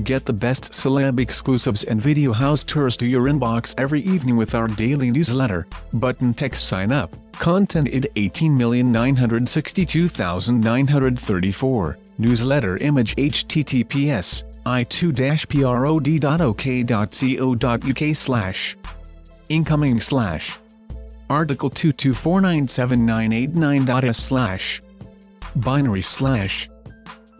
Get the best celeb exclusives and video house tours to your inbox every evening with our daily newsletter. Button text sign up. Content id 18,962,934. Newsletter image https i2-prod.ok.co.uk/ incoming / article 224979889.s/ binary /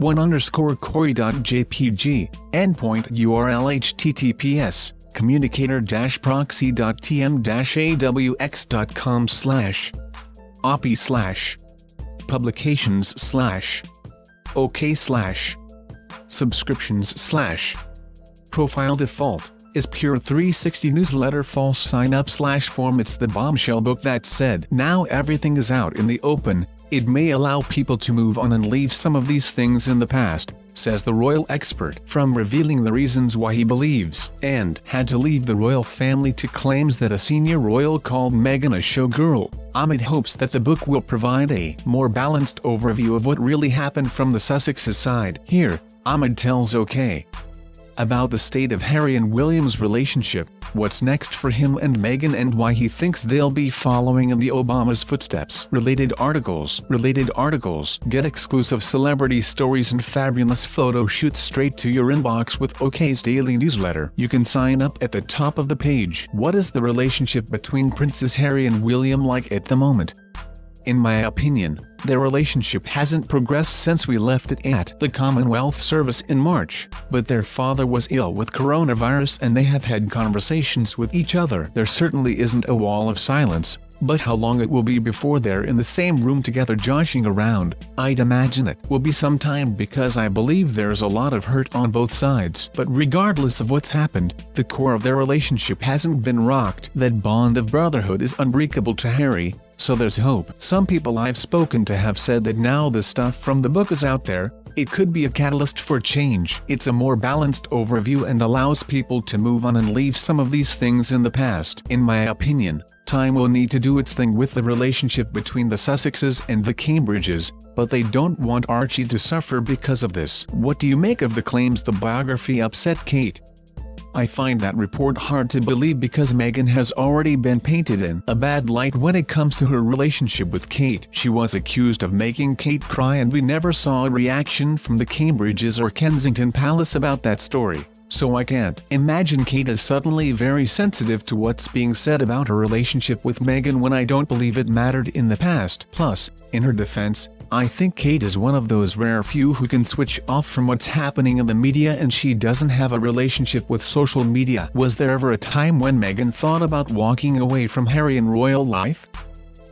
1_query.jpg, endpoint URL https, communicator-proxy.tm-awx.com / opi / publications / ok / subscriptions / profile default is pure 360 newsletter false sign up / form. It's the bombshell book that said now everything is out in the open. It may allow people to move on and leave some of these things in the past, says the royal expert, from revealing the reasons why he believes and had to leave the royal family to claims that a senior royal called Meghan a showgirl. Ahmed hopes that the book will provide a more balanced overview of what really happened from the Sussexes' side. Here, Ahmed tells OK about the state of Harry and William's relationship, what's next for him and Meghan, and why he thinks they'll be following in the Obamas' footsteps. Related articles. Get exclusive celebrity stories and fabulous photo shoots straight to your inbox with OK's daily newsletter. You can sign up at the top of the page. What is the relationship between Princes Harry and William like at the moment? In my opinion, their relationship hasn't progressed since we left it at the Commonwealth Service in March, but their father was ill with coronavirus and they have had conversations with each other. There certainly isn't a wall of silence, but how long it will be before they're in the same room together joshing around, I'd imagine it will be some time, because I believe there's a lot of hurt on both sides. But regardless of what's happened, the core of their relationship hasn't been rocked. That bond of brotherhood is unbreakable to Harry, so there's hope. Some people I've spoken to have said that now the stuff from the book is out there, it could be a catalyst for change. It's a more balanced overview and allows people to move on and leave some of these things in the past. In my opinion, time will need to do its thing with the relationship between the Sussexes and the Cambridges, but they don't want Archie to suffer because of this. What do you make of the claims the biography upset Kate? I find that report hard to believe, because Meghan has already been painted in a bad light when it comes to her relationship with Kate. She was accused of making Kate cry, and we never saw a reaction from the Cambridges or Kensington Palace about that story. So I can't imagine Kate is suddenly very sensitive to what's being said about her relationship with Meghan when I don't believe it mattered in the past. Plus, in her defense, I think Kate is one of those rare few who can switch off from what's happening in the media, and she doesn't have a relationship with social media. Was there ever a time when Meghan thought about walking away from Harry and royal life?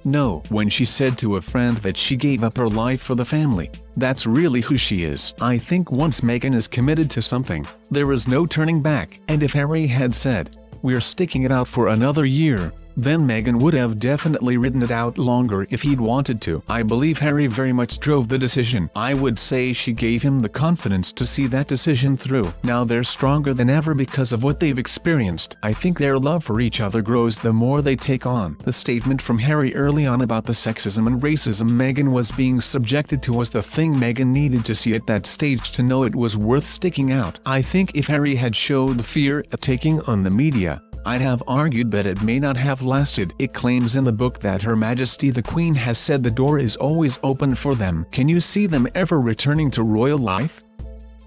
No. When she said to a friend that she gave up her life for the family, that's really who she is. I think once Meghan is committed to something, there is no turning back. And if Harry had said, "We're sticking it out for another year," then Meghan would have definitely ridden it out longer if he'd wanted to. I believe Harry very much drove the decision. I would say she gave him the confidence to see that decision through. Now they're stronger than ever because of what they've experienced. I think their love for each other grows the more they take on. The statement from Harry early on about the sexism and racism Meghan was being subjected to was the thing Meghan needed to see at that stage to know it was worth sticking out. I think if Harry had showed fear at taking on the media, I'd have argued that it may not have lasted. It claims in the book that Her Majesty the Queen has said the door is always open for them. Can you see them ever returning to royal life?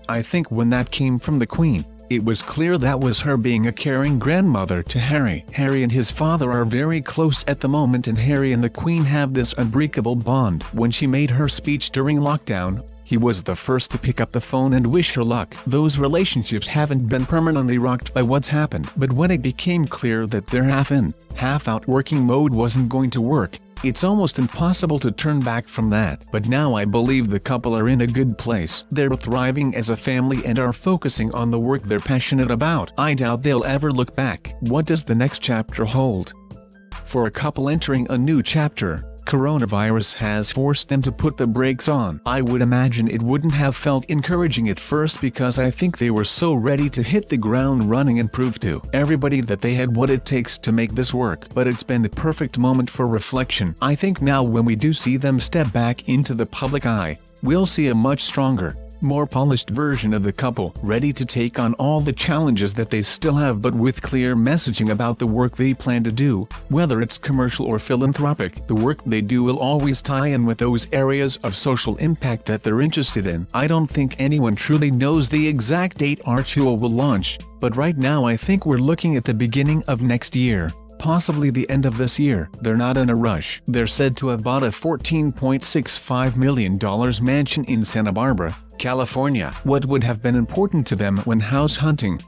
I think when that came from the Queen, it was clear that was her being a caring grandmother to Harry. Harry and his father are very close at the moment, and Harry and the Queen have this unbreakable bond. When she made her speech during lockdown, he was the first to pick up the phone and wish her luck. Those relationships haven't been permanently rocked by what's happened. But when it became clear that their half-in, half-out working mode wasn't going to work, it's almost impossible to turn back from that. But now I believe the couple are in a good place. They're thriving as a family and are focusing on the work they're passionate about. I doubt they'll ever look back. What does the next chapter hold? For a couple entering a new chapter, coronavirus has forced them to put the brakes on. I would imagine it wouldn't have felt encouraging at first, because I think they were so ready to hit the ground running and prove to everybody that they had what it takes to make this work. But it's been the perfect moment for reflection. I think now when we do see them step back into the public eye, we'll see a much stronger, more polished version of the couple, ready to take on all the challenges that they still have, but with clear messaging about the work they plan to do, whether it's commercial or philanthropic. The work they do will always tie in with those areas of social impact that they're interested in. I don't think anyone truly knows the exact date our duo will launch, but right now I think we're looking at the beginning of next year. Possibly the end of this year. They're not in a rush. They're said to have bought a $14.65 million mansion in Santa Barbara, California. What would have been important to them when house hunting?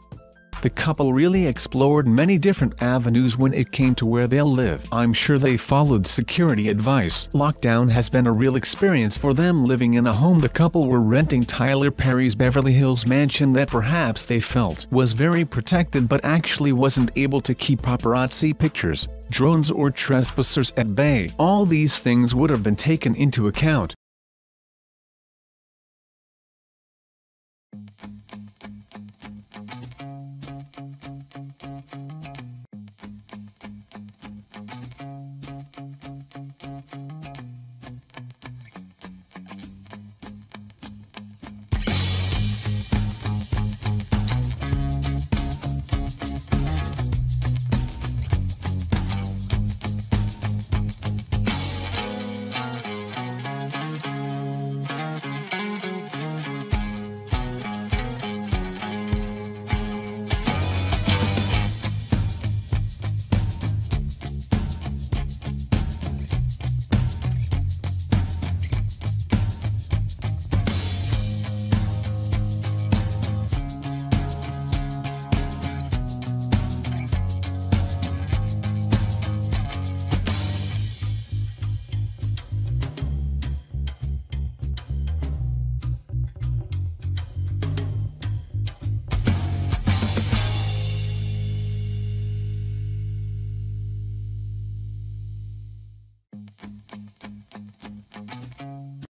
The couple really explored many different avenues when it came to where they'll live. I'm sure they followed security advice. Lockdown has been a real experience for them, living in a home the couple were renting. Tyler Perry's Beverly Hills mansion that perhaps they felt was very protected but actually wasn't able to keep paparazzi pictures, drones or trespassers at bay. All these things would have been taken into account.